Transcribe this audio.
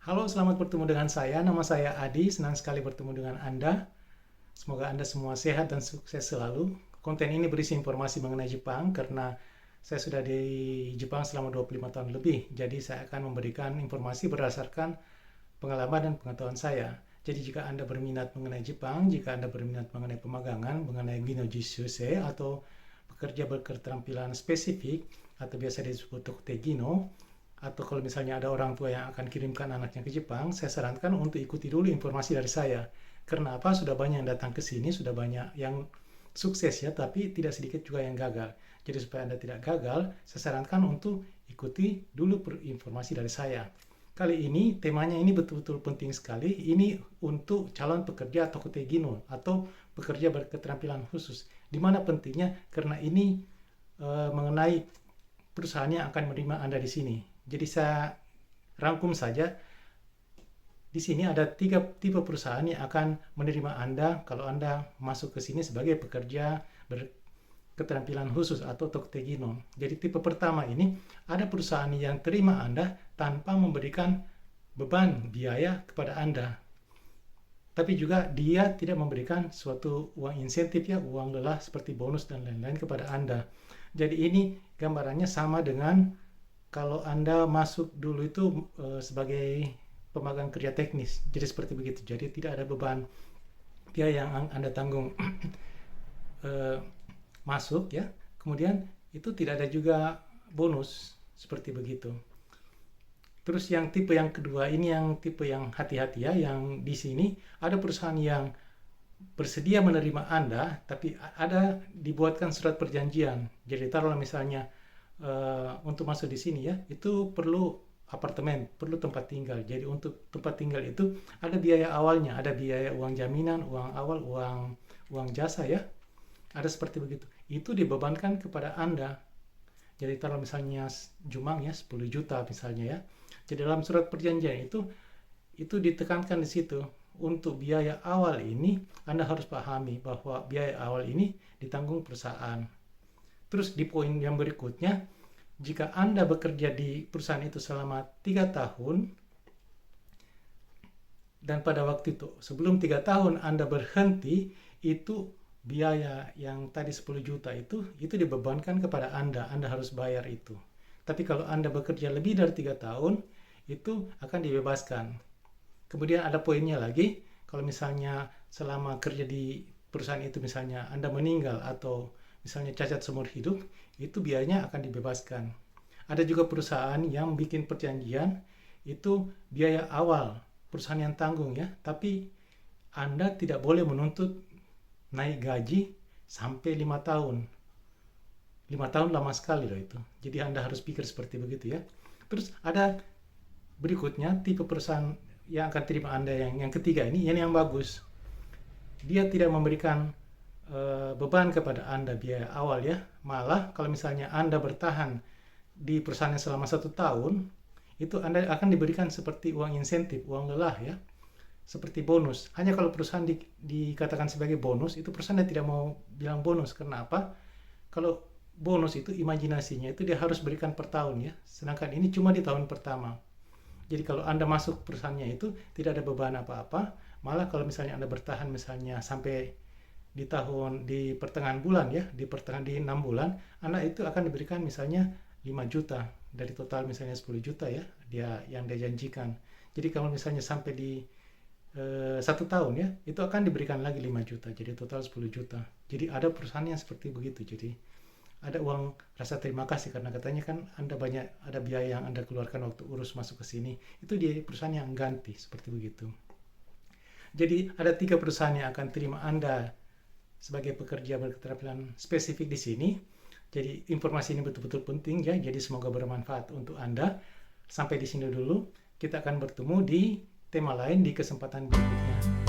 Halo, selamat bertemu dengan saya. Nama saya Adi. Senang sekali bertemu dengan Anda. Semoga Anda semua sehat dan sukses selalu. Konten ini berisi informasi mengenai Jepang karena saya sudah di Jepang selama 25 tahun lebih. Jadi saya akan memberikan informasi berdasarkan pengalaman dan pengetahuan saya. Jadi jika Anda berminat mengenai Jepang, jika Anda berminat mengenai pemagangan, mengenai Ginoji Shusei atau pekerja berketerampilan spesifik atau biasa disebut Tokutegino, atau kalau misalnya ada orang tua yang akan kirimkan anaknya ke Jepang, saya sarankan untuk ikuti dulu informasi dari saya. Karena apa? Sudah banyak yang datang ke sini, sudah banyak yang sukses ya, tapi tidak sedikit juga yang gagal. Jadi supaya Anda tidak gagal, saya sarankan untuk ikuti dulu informasi dari saya. Kali ini temanya ini betul-betul penting sekali. Ini untuk calon pekerja atau kotegino atau pekerja berketerampilan khusus. Di mana pentingnya? Karena ini mengenai perusahaan yang akan menerima Anda di sini. Jadi saya rangkum saja. Di sini ada 3 tipe perusahaan yang akan menerima Anda kalau Anda masuk ke sini sebagai pekerja berketerampilan khusus atau Tokutegino. Jadi tipe pertama ini ada perusahaan yang terima Anda tanpa memberikan beban biaya kepada Anda. Tapi juga dia tidak memberikan suatu uang insentif ya, uang lelah seperti bonus dan lain-lain kepada Anda. Jadi ini gambarannya sama dengan kalau Anda masuk dulu itu sebagai pemagang kerja teknis. Jadi seperti begitu. Jadi tidak ada beban biaya yang Anda tanggung eh, masuk ya. Kemudian itu tidak ada juga bonus seperti begitu. Terus yang tipe yang kedua ini yang tipe yang hati-hati ya, yang di sini ada perusahaan yang bersedia menerima Anda, tapi ada dibuatkan surat perjanjian. Jadi taruhlah misalnya untuk masuk di sini ya, itu perlu apartemen, perlu tempat tinggal. Jadi untuk tempat tinggal itu ada biaya awalnya, ada biaya uang jaminan, uang awal, uang jasa ya. Ada seperti begitu. Itu dibebankan kepada Anda. Jadi taruh misalnya Jumang ya 10 juta misalnya ya. Jadi dalam surat perjanjian itu ditekankan di situ. Untuk biaya awal ini Anda harus pahami bahwa biaya awal ini ditanggung perusahaan. Terus di poin yang berikutnya, jika Anda bekerja di perusahaan itu selama 3 tahun, dan pada waktu itu sebelum 3 tahun Anda berhenti, itu biaya yang tadi 10 juta itu dibebankan kepada Anda. Anda harus bayar itu. Tapi kalau Anda bekerja lebih dari 3 tahun, itu akan dibebaskan. Kemudian ada poinnya lagi, kalau misalnya selama kerja di perusahaan itu misalnya Anda meninggal atau misalnya cacat seumur hidup, itu biayanya akan dibebaskan. Ada juga perusahaan yang bikin perjanjian, itu biaya awal perusahaan yang tanggung ya, tapi Anda tidak boleh menuntut naik gaji sampai 5 tahun. 5 tahun lama sekali loh itu. Jadi Anda harus pikir seperti begitu ya. Terus ada berikutnya tipe perusahaan yang akan terima Anda yang ketiga ini, yang bagus. Dia tidak memberikan beban kepada Anda biaya awal ya. Malah kalau misalnya Anda bertahan di perusahaan selama 1 tahun, itu Anda akan diberikan seperti uang insentif, uang lelah ya, seperti bonus. Hanya kalau perusahaan dikatakan sebagai bonus, itu perusahaan tidak mau bilang bonus. Karena apa? Kalau bonus itu imajinasinya itu dia harus berikan per tahun ya. Sedangkan ini cuma di tahun pertama. Jadi kalau Anda masuk perusahaannya itu tidak ada beban apa-apa. Malah kalau misalnya Anda bertahan misalnya sampai di pertengahan bulan ya, di 6 bulan, Anda itu akan diberikan misalnya 5 juta dari total misalnya 10 juta ya, yang dia janjikan. Jadi kalau misalnya sampai di 1 tahun ya, itu akan diberikan lagi 5 juta, jadi total 10 juta. Jadi ada perusahaan yang seperti begitu. Jadi ada uang rasa terima kasih karena katanya kan Anda ada biaya yang Anda keluarkan waktu urus masuk ke sini. Itu di perusahaan yang ganti seperti begitu. Jadi ada 3 perusahaan yang akan terima Anda sebagai pekerja berketerampilan spesifik di sini. Jadi informasi ini betul-betul penting ya. Jadi semoga bermanfaat untuk Anda. Sampai di sini dulu. Kita akan bertemu di tema lain di kesempatan berikutnya.